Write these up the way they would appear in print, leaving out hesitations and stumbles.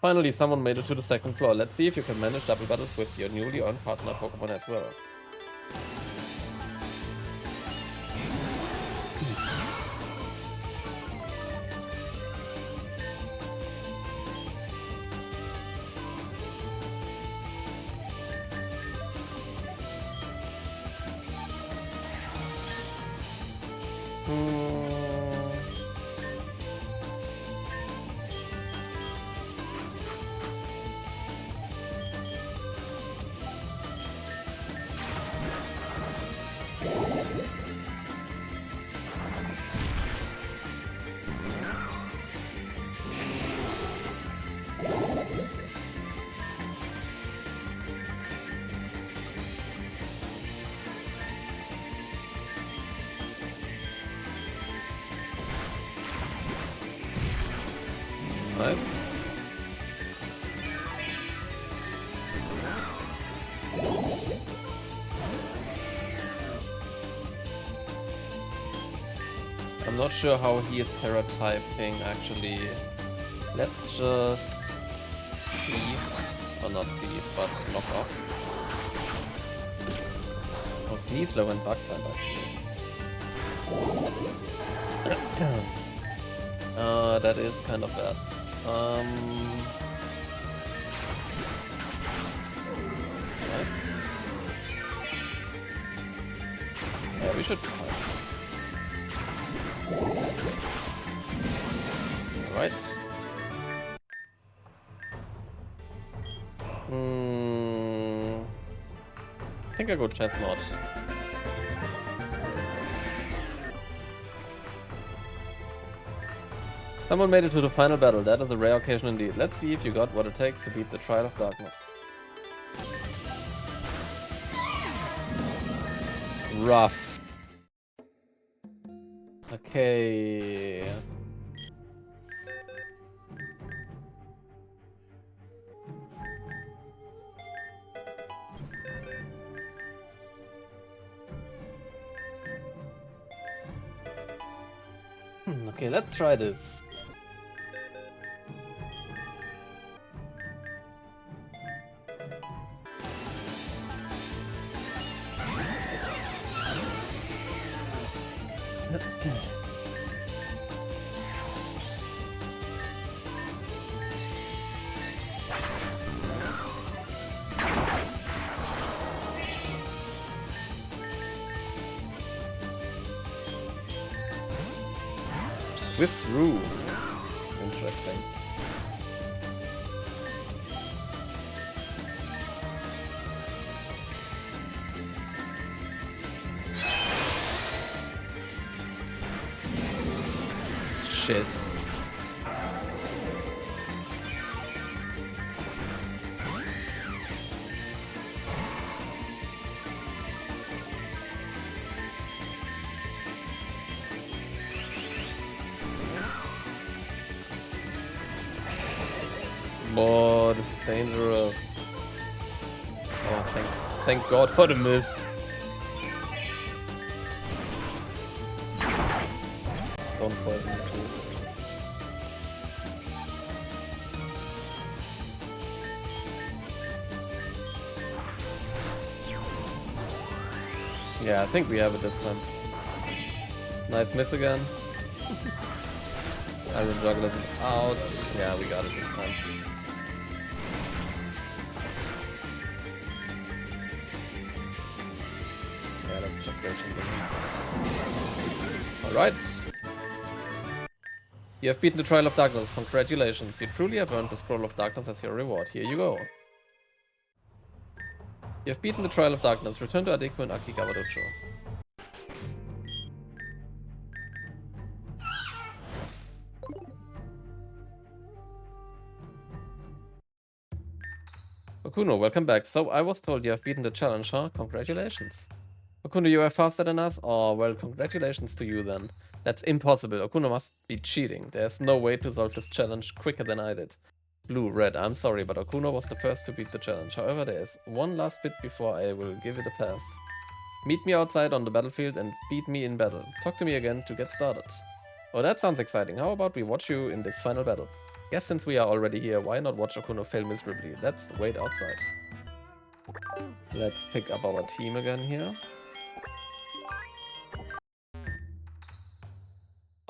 Finally, someone made it to the second floor. Let's see if you can manage double battles with your newly earned partner Pokemon as well. Nice. I'm not sure how he is Terra typing actually. Let's just leave, or not leave, but knock off. Oh, Sneasler went bug type actually. That is kind of bad. Nice. Yeah, we should be fine. Alright. I think I go Chestnut. Someone made it to the final battle. That is a rare occasion indeed. Let's see if you got what it takes to beat the Trial of Darkness. Rough. Okay. Okay, let's try this. Withdrew. Interesting. Shit. But dangerous. Oh, thank God for the miss. Don't poison me, please. Yeah, I think we have it this time. Nice miss again. Iron Juggler is out. Yeah, we got it this time. Yeah, let's just go something. Alright. You have beaten the Trial of Darkness. Congratulations. You truly have earned the Scroll of Darkness as your reward. Here you go. You have beaten the Trial of Darkness. Return to Adeko and Akigawa Dojo. Okuno, welcome back. So, I was told you have beaten the challenge, huh? Congratulations. Okuno, you are faster than us? Oh, well, congratulations to you then. That's impossible. Okuno must be cheating. There's no way to solve this challenge quicker than I did. Blue, red, I'm sorry, but Okuno was the first to beat the challenge. However, there is one last bit before I will give it a pass. Meet me outside on the battlefield and beat me in battle. Talk to me again to get started. Oh, that sounds exciting. How about we watch you in this final battle? Guess since we are already here, why not watch Okuno fail miserably? Let's wait outside. Let's pick up our team again here.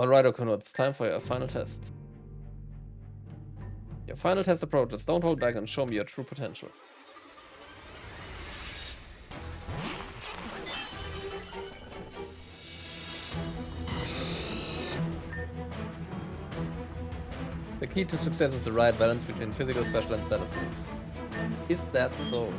Alright, Okuno, it's time for your final test. Your final test approaches. Don't hold back and show me your true potential. The key to success is the right balance between physical, special, and status moves. Is that so?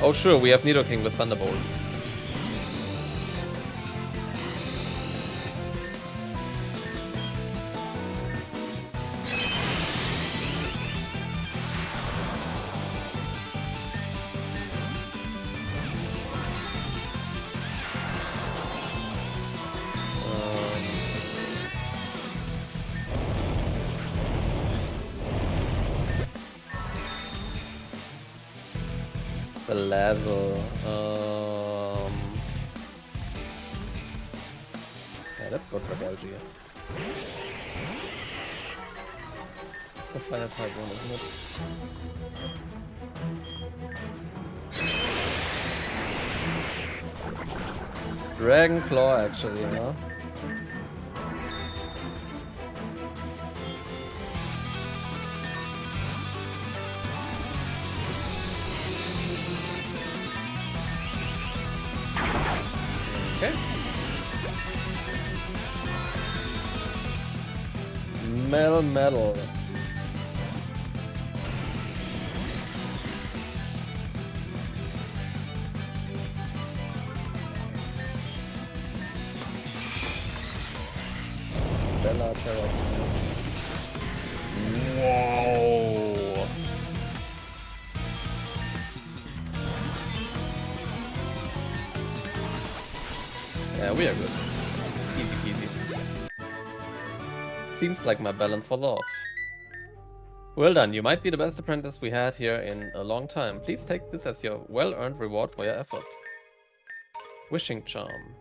Oh sure, we have Nidoking with Thunderbolt. The level. Yeah, let's go for Belgium. It's the final type one, isn't it? Dragon Claw, actually, huh? Okay. Metal. Stellar Terror. Whoa. Yeah, we are good. Easy peasy. Seems like my balance was off. Well done, you might be the best apprentice we had here in a long time. Please take this as your well-earned reward for your efforts. Wishing Charm.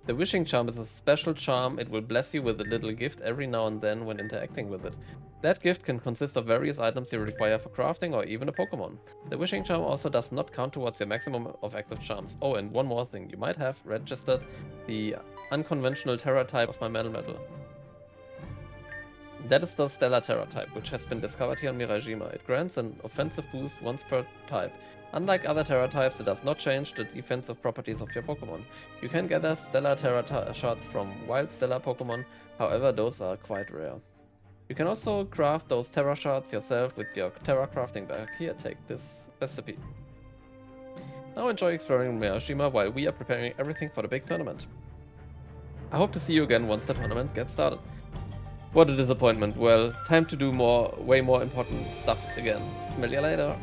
The Wishing Charm is a special charm. It will bless you with a little gift every now and then when interacting with it. That gift can consist of various items you require for crafting or even a Pokemon. The Wishing Charm also does not count towards your maximum of active charms. Oh, and one more thing. You might have registered the unconventional Terra type of my Metal. That is the Stellar Terra type, which has been discovered here on Miraijima. It grants an offensive boost once per type. Unlike other Terra types, it does not change the defensive properties of your Pokemon. You can gather Stellar Terra shards from wild Stellar Pokemon, however those are quite rare. You can also craft those Terra shards yourself with your Terra crafting bag. Here, take this recipe. Now enjoy exploring Miraijima while we are preparing everything for the big tournament. I hope to see you again once the tournament gets started. What a disappointment. Well, time to do way more important stuff again. Smell you later.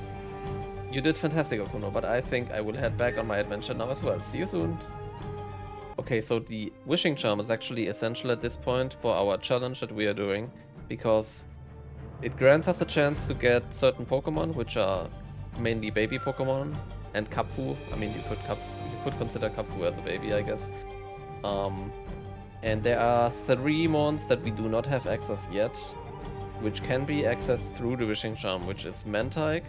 You did fantastic, Okuno, but I think I will head back on my adventure now as well. See you soon. Okay, so the Wishing Charm is actually essential at this point for our challenge that we are doing, because it grants us a chance to get certain Pokemon, which are mainly baby Pokemon, and Kapfu. I mean, you could consider Kapfu as a baby, I guess. And there are 3 mons that we do not have access yet, which can be accessed through the Wishing Charm, which is Mantike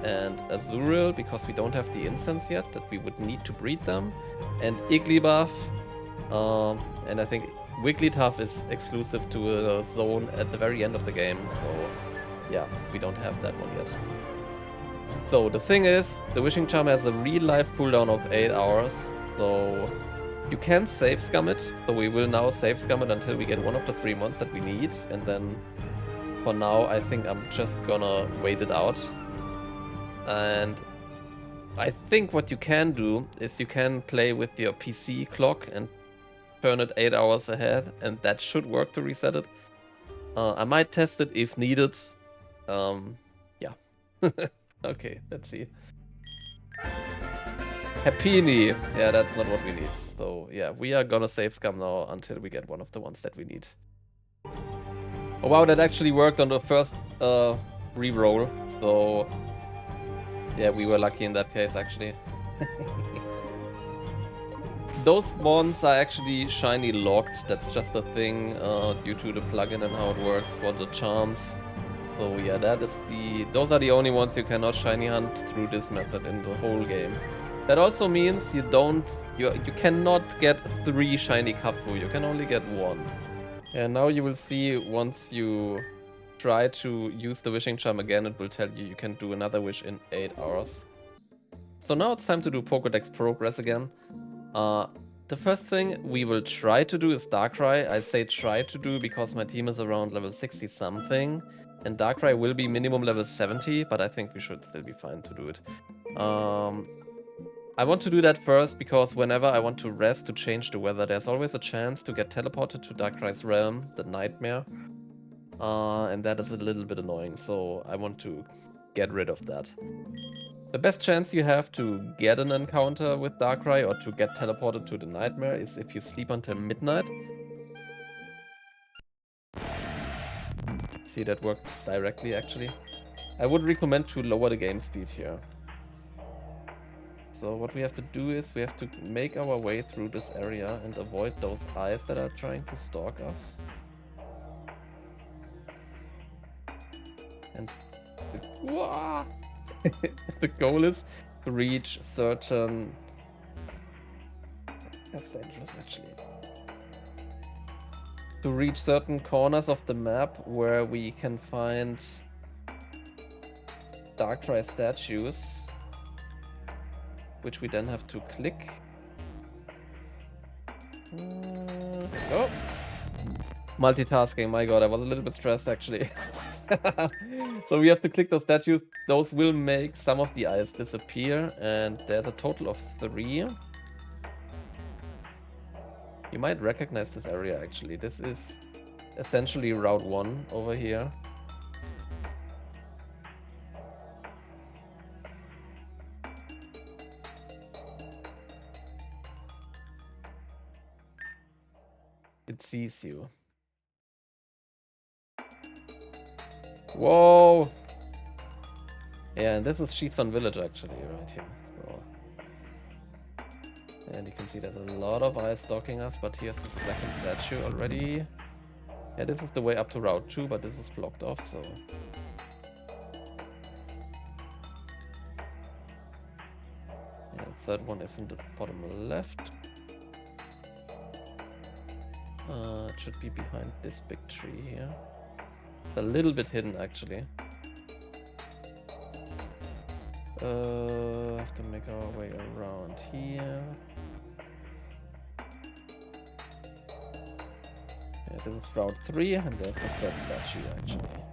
and Azurill, because we don't have the incense yet, that we would need to breed them, and Igglybuff, and I think Wigglytuff is exclusive to a zone at the very end of the game, so yeah, we don't have that one yet. So the thing is, the Wishing Charm has a real life cooldown of 8 hours, so you can save scum it, so we will now save scum it until we get one of the 3 months that we need, and then for now I think I'm just gonna wait it out. And I think what you can do is you can play with your PC clock and turn it 8 hours ahead, and that should work to reset it. I might test it if needed. Yeah. Okay, let's see. Happini. Yeah, that's not what we need. So yeah, we are gonna save scum now until we get one of the ones that we need. Oh wow, that actually worked on the first re-roll. So yeah, we were lucky in that case actually. Those mons are actually shiny locked. That's just a thing due to the plugin and how it works for the charms. So yeah, that is those are the only ones you cannot shiny hunt through this method in the whole game. That also means you cannot get 3 shiny Kapfu, you can only get 1. And now you will see once you try to use the wishing charm again, it will tell you can do another wish in 8 hours. So now it's time to do Pokédex progress again. The first thing we will try to do is Darkrai. I say try to do because my team is around level 60 something. And Darkrai will be minimum level 70, but I think we should still be fine to do it. I want to do that first because whenever I want to rest to change the weather, there's always a chance to get teleported to Darkrai's realm, the nightmare. And that is a little bit annoying, so I want to get rid of that. The best chance you have to get an encounter with Darkrai or to get teleported to the nightmare is if you sleep until midnight. See, that worked directly actually. I would recommend to lower the game speed here. So what we have to do is we have to make our way through this area and avoid those eyes that are trying to stalk us. And the goal is to reach certain... That's dangerous actually. To reach certain corners of the map where we can find Darkrai statues, which we then have to click. Oh! Multitasking, my god, I was a little bit stressed actually. So we have to click those statues. Those will make some of the eyes disappear, and there's a total of 3. You might recognize this area actually. This is essentially Route 1 over here. It sees you. Whoa! Yeah, and this is Shizan Village actually, right here. So. And you can see there's a lot of eyes stalking us, but here's the second statue already. Yeah, this is the way up to Route 2, but this is blocked off, so... Yeah, the third one is in the bottom left. It should be behind this big tree here. It's a little bit hidden, actually. Have to make our way around here. Yeah, this is Route 3, and there's the third statue, actually.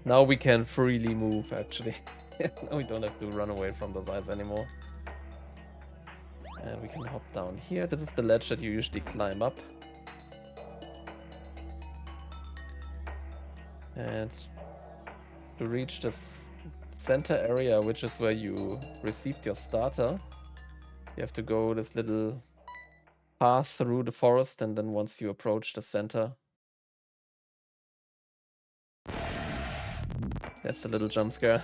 Now we can freely move, actually. Now we don't have to run away from those eyes anymore. And we can hop down here. This is the ledge that you usually climb up. And to reach this center area, which is where you received your starter, you have to go this little path through the forest, and then once you approach the center, that's the little jump scare.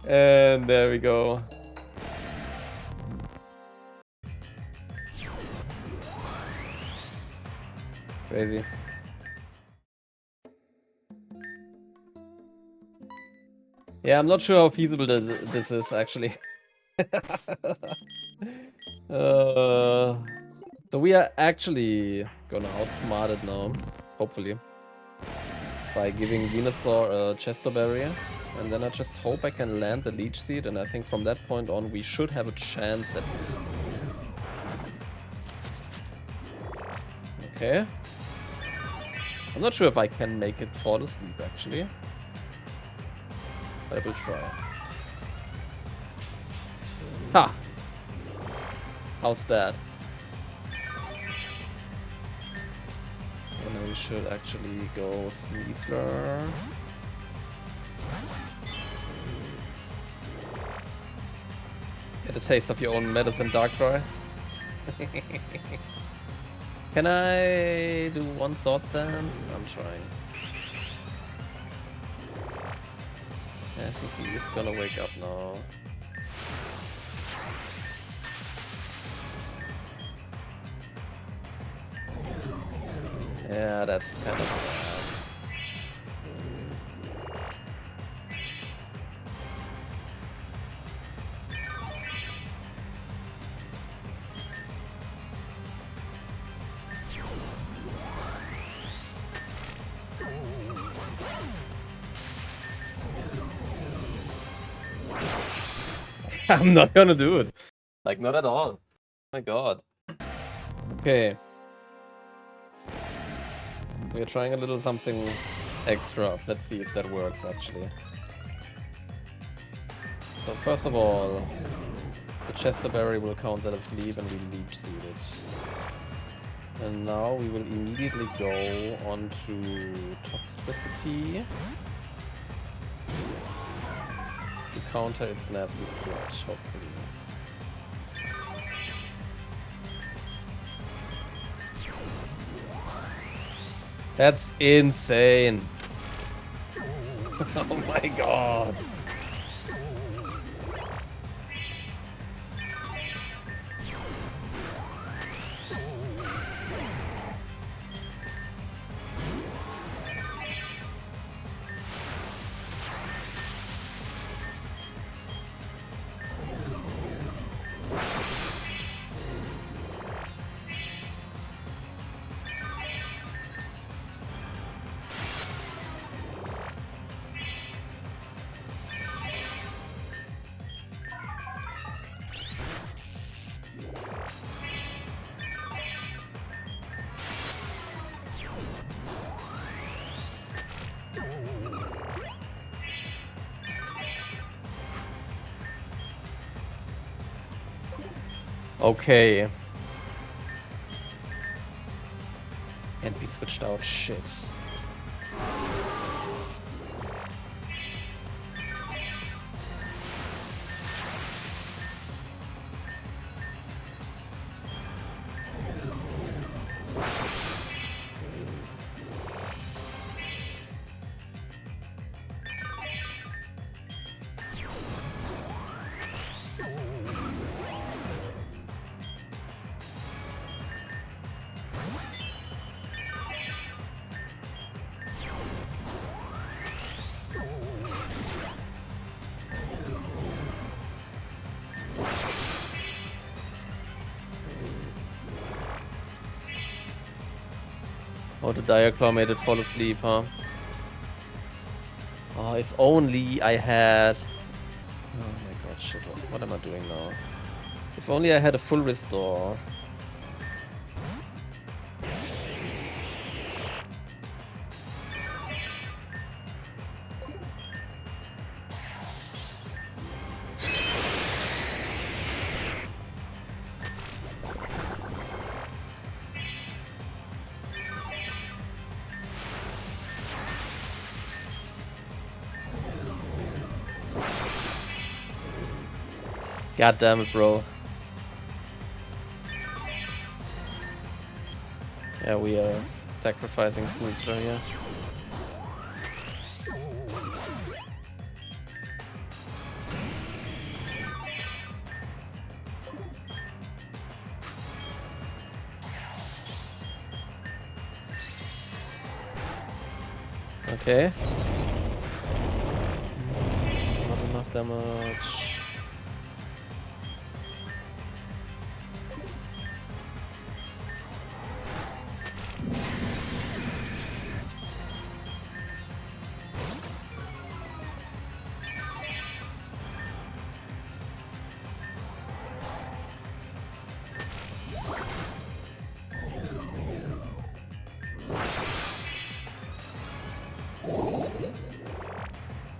And there we go. Crazy. Yeah, I'm not sure how feasible this is actually. So we are actually gonna outsmart it now, hopefully, by giving Venusaur a Chesto Barrier, and then I just hope I can land the Leech Seed, and I think from that point on we should have a chance at least. Okay. I'm not sure if I can make it for the sleep actually. I will try. Ha! How's that? And then we should actually go Sneasler. Get a taste of your own medicine, Darkrai. Can I do one sword stance? I'm trying. I think he is gonna wake up now. Yeah, that's kind of bad. I'm not gonna do it. Like, not at all. Oh my god. Okay. We're trying a little something extra. Let's see if that works, actually. So, first of all, the Chester Berry will count that as sleep and we leech seed it. And now we will immediately go on to Toxtricity to counter its nasty clutch, hopefully. That's insane. Oh my god. Okay. And we switched out. Shit. Oh, the Diaclaw made it fall asleep, huh? Oh, if only I had... Oh my god, shit. What am I doing now? If only I had a full restore. God damn it, bro. Yeah, we are sacrificing Sneasler here. Okay. Not enough damage.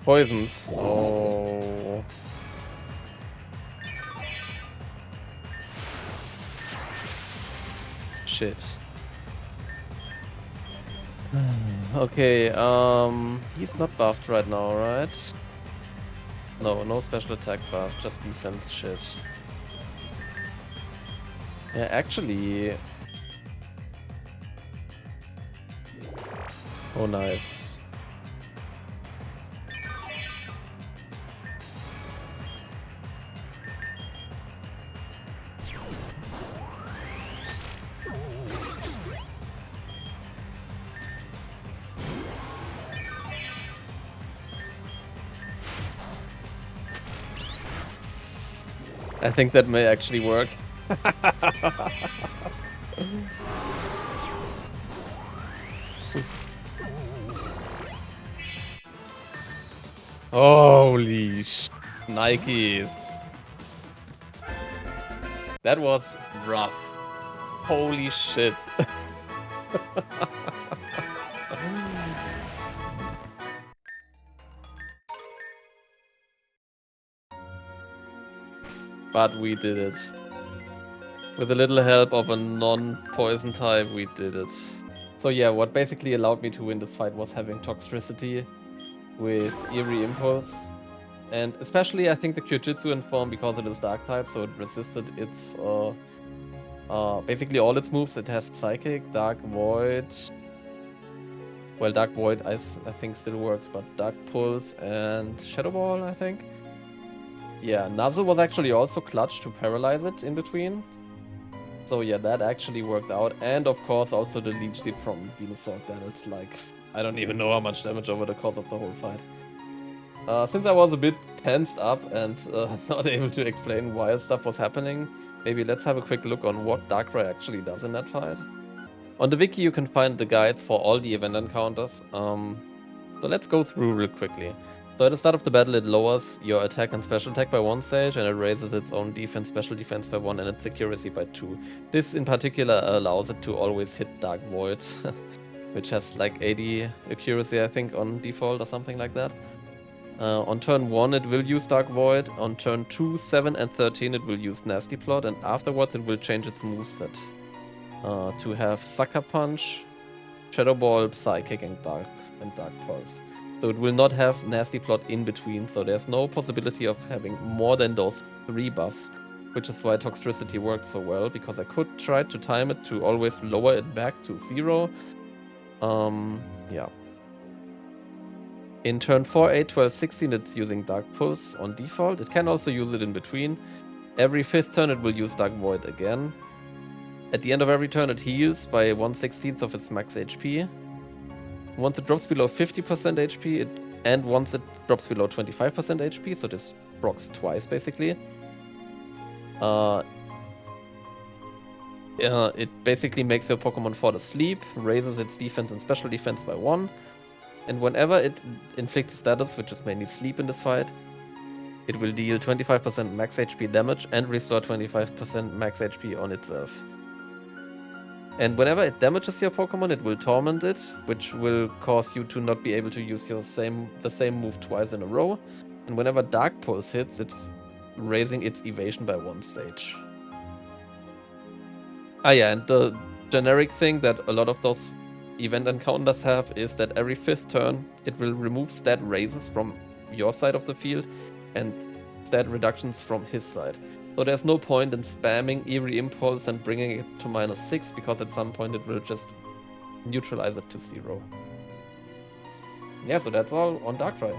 Poisons. Oh. Shit. Okay, he's not buffed right now, right? No, no special attack buff, just defense shit. Yeah, actually... Oh, nice. I think that may actually work. Holy sh... Nike. That was rough. Holy shit. But we did it. With a little help of a non-poison type, we did it. So yeah, what basically allowed me to win this fight was having Toxtricity with Eerie Impulse. And especially I think the Kyojutsu in form, because it is Dark type, so it resisted its basically all its moves. It has Psychic, Dark Void. Well, Dark Void I think still works, but Dark Pulse and Shadow Ball, I think. Yeah, Nuzzle was actually also clutch to paralyze it in between. So yeah, that actually worked out. And of course also the Leech Seed from Venusaur dealt like, I don't even know how much damage over the course of the whole fight. Since I was a bit tensed up and not able to explain why stuff was happening, maybe let's have a quick look on what Darkrai actually does in that fight. On the wiki you can find the guides for all the event encounters. So let's go through real quickly. So at the start of the battle, it lowers your attack and special attack by 1 stage, and it raises its own defense, special defense by 1, and its accuracy by 2. This in particular allows it to always hit Dark Void, which has like 80 accuracy, I think, on default or something like that. On turn 1, it will use Dark Void. On turn 2, 7, and 13, it will use Nasty Plot, and afterwards it will change its moveset to have Sucker Punch, Shadow Ball, Psychic, and Dark Pulse. So it will not have Nasty Plot in between, so there's no possibility of having more than those 3 buffs, which is why Toxtricity worked so well, because I could try to time it to always lower it back to 0. Yeah. In turn 4, 8, 12, 16, it's using Dark Pulse on default. It can also use it in between. Every 5th turn, it will use Dark Void again. At the end of every turn, it heals by 1/16 of its max HP. Once it drops below 50% HP, and once it drops below 25% HP, so this procs twice basically. It basically makes your Pokemon fall asleep, raises its defense and special defense by 1, and whenever it inflicts status, which is mainly sleep in this fight, it will deal 25% max HP damage and restore 25% max HP on itself. And whenever it damages your Pokemon, it will torment it, which will cause you to not be able to use the same move twice in a row. And whenever Dark Pulse hits, it's raising its evasion by 1 stage. Ah yeah, and the generic thing that a lot of those event encounters have is that every 5th turn, it will remove stat raises from your side of the field and stat reductions from his side. So there's no point in spamming Eerie Impulse and bringing it to -6, because at some point it will just neutralize it to 0. Yeah, so that's all on Darkrai.